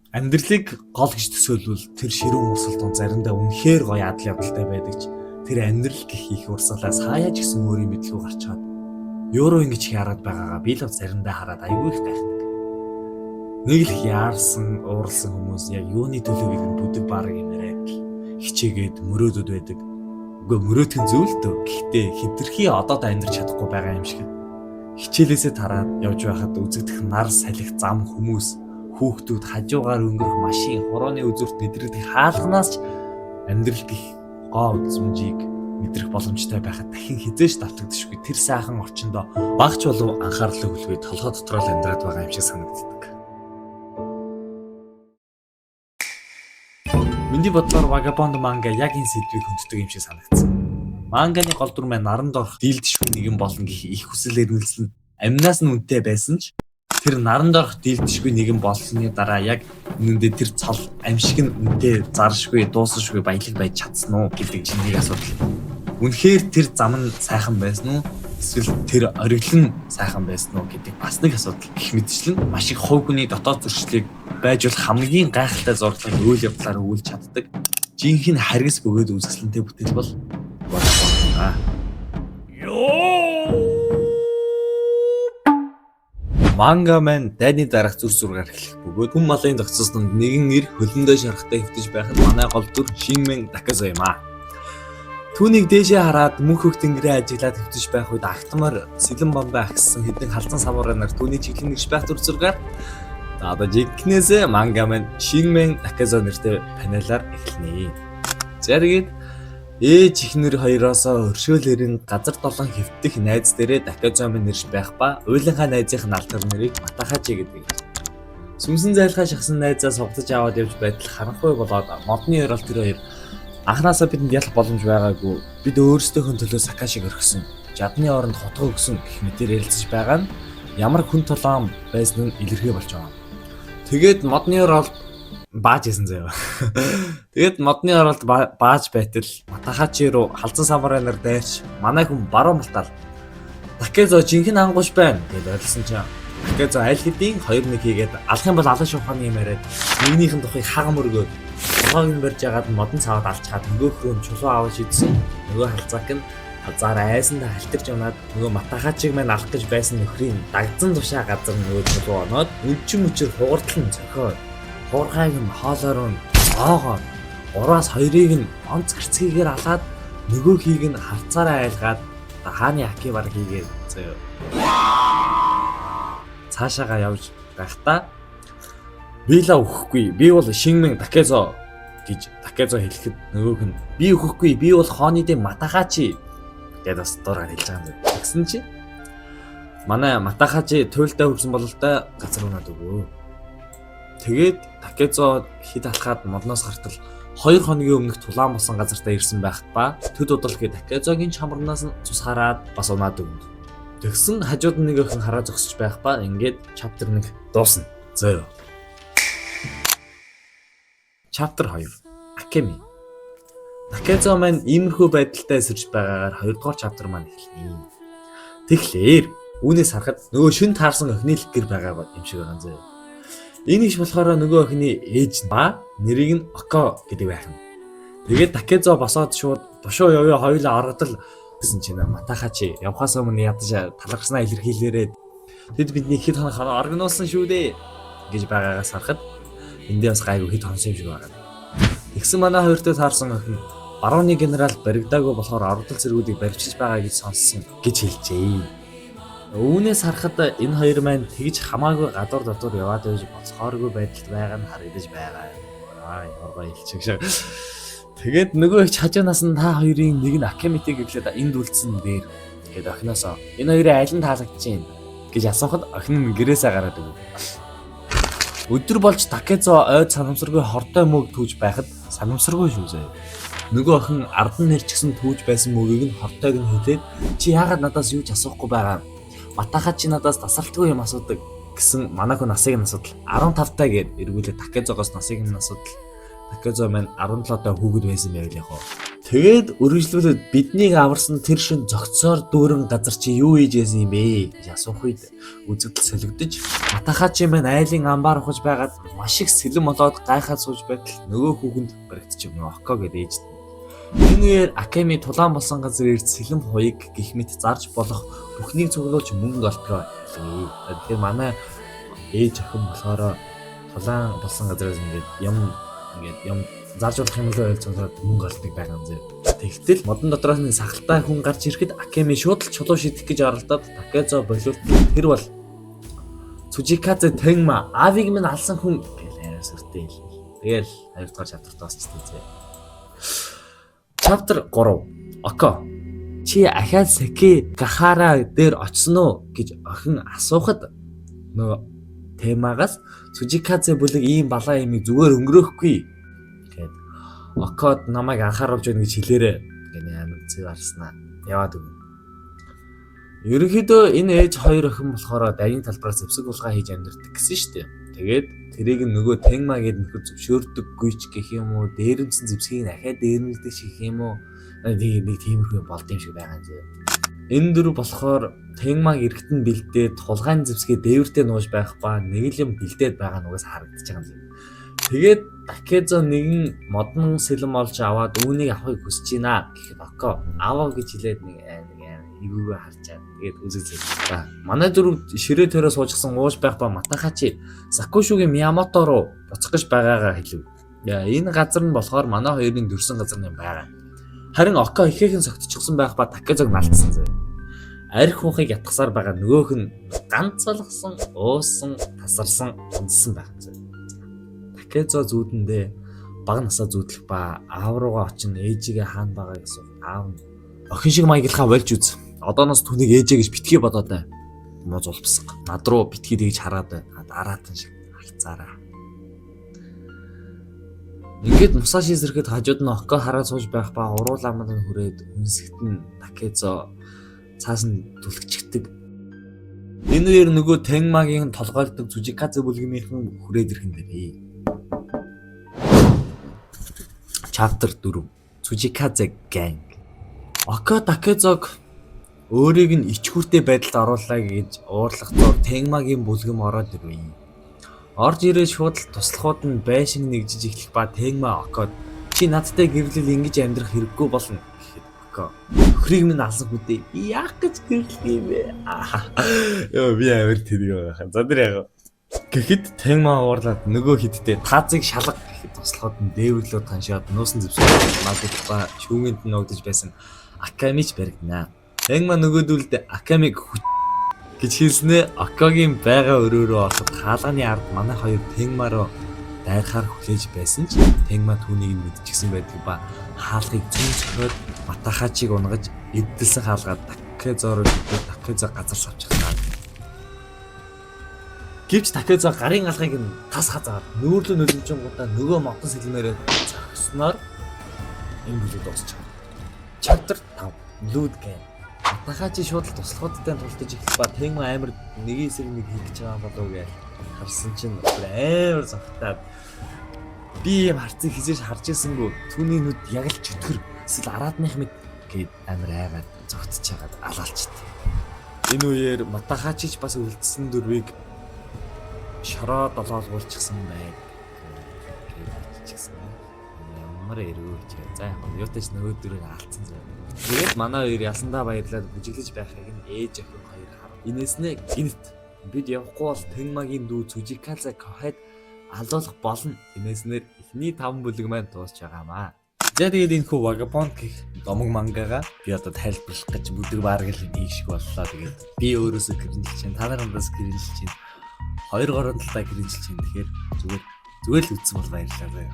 Амьдралыг гол гэж төсөөлвөл тэр ширүүн урсгалд заримдаа үнэхээр гоё адал явдалтай байдаг ч тэр амьдрал гэх их урсгалаас хаяа ч гэсэн өөрийн мэдлгүй гарч чад. Евро ингэж хараад байгаагаа би л заримдаа хараад аягүй их гайхдаг. Нэг л яарсан, ууралсан хүмүүс яг юуны төлөвийг нь бүдэг бараг юм яриад хичээгээд мөрөөдөд байдаг. Үгүй мөрөөдөх нь зүйл дөө. Гэхдээ хэтэрхий одоод амьдрч чадахгүй байгаа юм шиг. Хичээлээсээ тараад явж байхад үзэгдэх нар салхи зам хүмүүс хүүхдүүд хажуугаар өнгөрөх машин хорооны үзүүрт нэдрэгдэх хаалганаас ч амьдрал гих гоо үзмжийг мэдрэх боломжтой байхад дахин хизээж давтагдчихгүй тэр сайхан орчиндоо багч болов анхаарлаа хүлгээд толгой дотроо л амьдраад байгаа юм шиг санагддаг. Миний бодлоор Vagabond манга яг энэ сэдвийг хөнддөг юм шиг санагдсан. Манганы гол дүр маань наранд орох дийлдэшгүй нэгэн болно гэх их хүсэл эрмэлзэл нь амнаас нь үнэтэй байсан ч тэр наранд орох дийлдэшгүй нэгэн болсны дараа яг үнэндээ тэр цол амшиг нь үнэтэй заршгүй дуусшгүй баялаг байж чадсан уу гэдэг чинь нэг асуудал. Үнэхээр тэр зам нь сайхан байсан уу? Эсвэл тэр ориглон сайхан байсан уу гэдэг бас нэг асуудал. Гэх мэтчлэн маш их хувь хүний дотоод зөрчлийг байж бол хамгийн гайхалтай зураглалыг үйл явдлаар өгүүлж чаддаг. Жинхэнэ харгас бөгөөд үзэсгэлэнтэй бүтээл бол Vagabond. Манга маань дайны дараах зүр зургаар эхлэх бөгөөд хүн малын тогтцосонд нэгэн нэр хөлөндөө шарахтай хэвтэж байхад манай гол дүр Shinmen Takazo юм аа. Түүнийг дээшээ хараад мөнх хөх тэнгэрээ ажиглаад хэвтэж байх үед агтмаар сэлэн бомбоо агссан хэдэн халзан самурай нар түүний чиглэн нэгж байх дүр зургаар одоо жинкнээсээ манга маань Shinmen Takazo нэртэй панелаар эхэлнэ. Зэрэгэд ээж ихнэр хоёроосоо өршөөлөрийн газар долоон хэвтэх найз дээрээ Takazo минь нэрш байх ба уйлынхаа найзынх нь алтар нэрийг Matahaachi гэдэг. Сүмсэн зайлхаа шахсан найзаа сугтаж аваад явж байтал харанхуй болоод модны орол тэр хоёр анхнаасаа бидэнд ялах боломж байгаагүй. Бид өөрсдийнхөө төлөө Sakashig орхисон. Жадны оронд хотгоо өгсөн гэх мэтээр ярилцаж байгаа нь ямар хүн толгоом байсан нь илэрхий болж байгаа. Тэгээд модны оролд бааж исэн заяа. Тэгээд модны оролд бааж байтал Matahaachi руу халзан самурай нар дайрч манай хүн баруун малтал Takazo жинхэнэ ангууш байна гэж ойлсон чинь Takazo аль хэдийн 2-1 хийгээд алах юм бол алан шууханы юм яриад нэгнийх нь тухыг хагам өргөөд толгойг нь барьж ягаад модон цаваад алчаад нөгөөх рүү чулуу аваад шидсэн. Нөгөө халзаак нь хазаар айсандаа халтарч унаад нөгөө Matahaachi-г маань алах гэж байсан нөхрийн дагдсан тушаа газар нөгөө чулуу оноод үнчин мөчөр хугартлан зөхөө. Хуурхайг нь хоолоор нь оогоод 3-аас 2-ыг нь онц гэрцгийгээр алаад нөгөөхийг нь хавцаараа айлгаад хааны аки баг хийгээд зөө. Цаашаага явж байхдаа би л өгөхгүй. Би бол Shinmen Takazo гэж Takazo хэлэхэд нөгөөх нь би өгөхгүй. Би бол хооны дэм Matahaachi гэдэг бас дураар хэлж байгаа юм. Тэгсэн чи манай Matahaachi туйлдаа хүрсэн бололтой газар унаад өгөө. Тэгээд Takazo хэд алхаад модноос гартал 2 хоногийн өмнөх тулаан болсон газартаа ирсэн байхад ба төд удалгүй Takazo-гийн чамарнаас нь цус хараад бас унаад өгнө. Тэгсэн хажууд нэг охин хараа зогсож байх ба ингээд chapter 1 дуусна. Зөө. Chapter 2. Akemi. Takazo маань иймэрхүү байдалтай сэрж байгаагаар 2 дугаар chapter маань эхэлнэ. Тэгэхээр үүнээс харахад нөгөө шин таарсан охины л гэр байгаа юм шиг байгаа зөө. Энэ их болохоор нөгөө охины ээж ба нэрийг нь Oko гэдэг байх юм. Тэгээд Takazo босоод шууд бошоо явъя хоёулаа оргодол гэсэн чинь Matahaachi явхаас өмнө ядаж талархснаа илэрхийлээрээ тэд бидний хэд хоног оргинуулсан шүү дээ гэж байгаагаас харахад эндээ бас гайгүй хэд хонсон юм шиг байна. Тэгсэн манай хоёртой таарсан охин барууны генерал баригдаагүй болохоор ордол зэргүүдийг баривчилж байгаа гэж сонссон гэж хэлжээ. Үүнээс харахад энэ хоёр маань тэгж хамаагүй гадуур дотор яваад байж болцохооргүй байдалд байгаа нь харагдаж байгаа. Яваа хэлчих шиг. Тэгээд нөгөө их хажуунаас нь та хоёрын нэг нь Akemi-тэй гэвлээд энд үлдсэн дээр тэгээд охиноосоо энэ хоёрын аль нь таалагдж байна гэж асуухад охин нь гэрээсээ гараад өгөв. Өдөр болж Takazo ойд санамсаргүй хортой мөг түүж байхад санамсаргүй шүү заяа. Нөгөө охин ард нь нэрчгсэн түүж байсан мөгийг нь хортойг нь хэлээд чи яагаад надаас юу ч асуухгүй байгаа юм? Matahaachi надаас тасралтгүй юм асуудаг гэсэн манай хүн насыг нь асуудал 15 таа гэд эргүүлээ Takazo-гоос насыг нь асуудал. Takazo маань 17 даа хүүхэд байсан байвал яг хоо. Тэгээд үргэлжлүүлээд биднийг аварсан тэр шин зөгцөөр дүүрэн газар чи юу хийж яасан юм бэ гэж асуух үед үзэгдэл солигдож Матахачи маань айлын амбаар ухаж байгаад маш их сэлэн болоод гайхаад сууж байтал нөгөө хүүхэнд баригдчих юм Око гэдэг ээж. Энэ үеэр Аками тулаан болсон газар ирж сэлэн хуйг гих мэт зарж болох бүхнийг цуглуулж мөнгө олтгоо. Тэгэхээр манай ээж охин болохоор тулаан болсон газараас ингээд юм зарж болох юм л ойлцоод мөнгө олдог байгаа юм зэ. Тэгтэл модон дотроос нь сахалтай хүн гарч ирэхэд Аками шууд л чулуу шидэх гэж оролдоод Такезо боловч тэр бол Цужикадзе Тэнма авиг минь алсан хүн гэлээ сүртэй. Тэгэл 2 дугаар чаптарт дуусчихсан зэ. Chapter 3. Око. Чи ахаад Саки Гахара дээр очсон уу гэж охин асуухад нөгөө темагаас Цужикадзе бүлэг ийм балаа юмыг зүгээр өнгөрөөхгүй гэд Окод намайг анхааруулж байна гэж хэлээрээ гэнэ амар зэг арснаа яваад өгнө. Ерөнхийдөө энэ ээж хоёр охин болохоор дайны талбараас зэвсэг булгаа хийж амьдэрдэг гэсэн шүү дээ. Тэгээд тэрийг нөгөө Тэнма гэдэг нөхөр зөвшөөрдөггүй ч гэх юм уу, дээрэмсэн зэвсгийг ахаад дээрэмсдэг ч гэх юм уу. Нэг тиймэрхүү болд юм шиг байгаа юм зэ. Энэ дөрөв болохоор Тэнмаг эргэтэн бэлдээд тулгаан зэвсгээ дээвэртээ нууж байх ба нэг л юм бэлдээд байгаа нугаас харагдаж байгаа юм зэ. Тэгээд Такезо нэгэн модон сэлэм олж аваад үүнийг авахыг хүсэж байна гэхэд Око аваа гэж хэлээд нэг эвгүй харчаад тэгээд үзэгдээ. Манай дөрөв ширээ төрөө суужсан ууж байх ба Матахачи Сакушугийн Миямото руу буцах гэж байгаагаа хэлв. Энэ газар нь болохоор манай хоёрын дөрсөн газар юм байгаа. Харин Око ихээхэн согтчихсан байх ба Такезог налтсан зэ. Арх ухыг ятгасаар байгаа нөгөөх нь ганц болгосон, уусан, тасарсан, унтсан байх зэ. Такезо зүүдэндээ бага насаа зүүдлэх ба аав руугаа очин ээжигээ хаана байгаа гэсэн аав нь охин шиг маяглахаа болж үз. Одооноос түүнийг ээжээ гэж битгий бодоод бай. Муу зулбсан. Над руу битгий тэгж хараад бай. Дараатан шиг харцаараа. Ингээд Мусаши зэрэгэд хажууд нь Око хараад сууж байх ба уруул амд нь хүрээд үнсэгт нь Такезо цаасан түлхчихдэг. Энэ үеэр нөгөө Тэнмагийн толгойлдог Цужикадзе бүлгийнхэн хүрээд ирхэн дээ. Chapter 4. Цужикадзе gang. Око Такезог өөрийг нь ичгүүртэй байдалд оруулаа гэж уурлах зур Тэнмагийн бүлгэм ороод ирвэ. Орж ирээд шууд л туслахууд нь байшин нэгжиж эхлэх ба Тэнма Окод чи надтай гэрлэл ингэж амьдрах хэрэггүй болно гэхэд Око өхрийг минь алсан хүдээ яах гэж гэрлэх юм бэ? Йоо би амар тэрийг байгаа. За тэр яг гэхэд Тэнма уурлаад нөгөө хидтэй таазыг шалга гэхэд туслахууд нь дээвэрлөө таншаад нуусан зэвсэг надад ба шүүгэнд нь ногдож байсан Акамич баригдана. Тэнма нөгөөдөлд Акамиг гэж хэлснээр Окогийн байгаа өрөөрөө ороход хаалганы ард манай хоёр Тэнма руу дайрахаар хүлээж байсан ч Тэнма түүнийг нь мэдчихсэн байдаг ба хаалгыг зүүн цохиод Матахачиг унгаж эвдэлсэн хаалгаад Такезо газар савчихсан. Гэвч Такезо гарын алгыг нь тас хазаад нүүрлөө нөлөмжөнгуудаа нөгөө модон сэлмээрээ зогсноор энэ бүлэг дуусчихсан. Chapter 5. Loot game. Матахачи шууд л туслахуудтай тултаж эхлэх ба Тэнма амар нэг эсрэг нэг хийх гэж байгаа болов уу гэж харсан чинь амар завтаад би юм харцыг хизээж харж ирсэнгүү түүний нүд яг л чөтгөр эсвэл араадных мэд гээд амар айгаад зогтож чагаад алаалчихдээ. Энэ үеэр Матахачич бас үлдсэн дөрвийг шороо долоолгуулчихсан байг. Ямар эргүүч. За яг нь юутайч нөгөө дөрөв алдсан зав. Тэгээд манай хоёр ялсандаа баярлаад бүжиглэж байхыг нь ээж охин хоёр хар. Инээснээ гинт бид явахгүй бол Тэнмагийн дүү Цужикадзе Кохед алуулах болно. Инээснээр эхний 5 бүлэг маань дуусч байгаамаа. За тэгээд энэ хүү Vagabond гэх домог мангагаа би одоо тайлбарлах гэж бүдэг бараг л нэг шиг боллоо. Тэгээд би өөрөөсөө гэрэлж чинь, та нараас гэрэлж чинь, хоёр горон талаа гэрэлж чинь. Тэгэхээр зүгээр л үтсэн бол баярлалаа.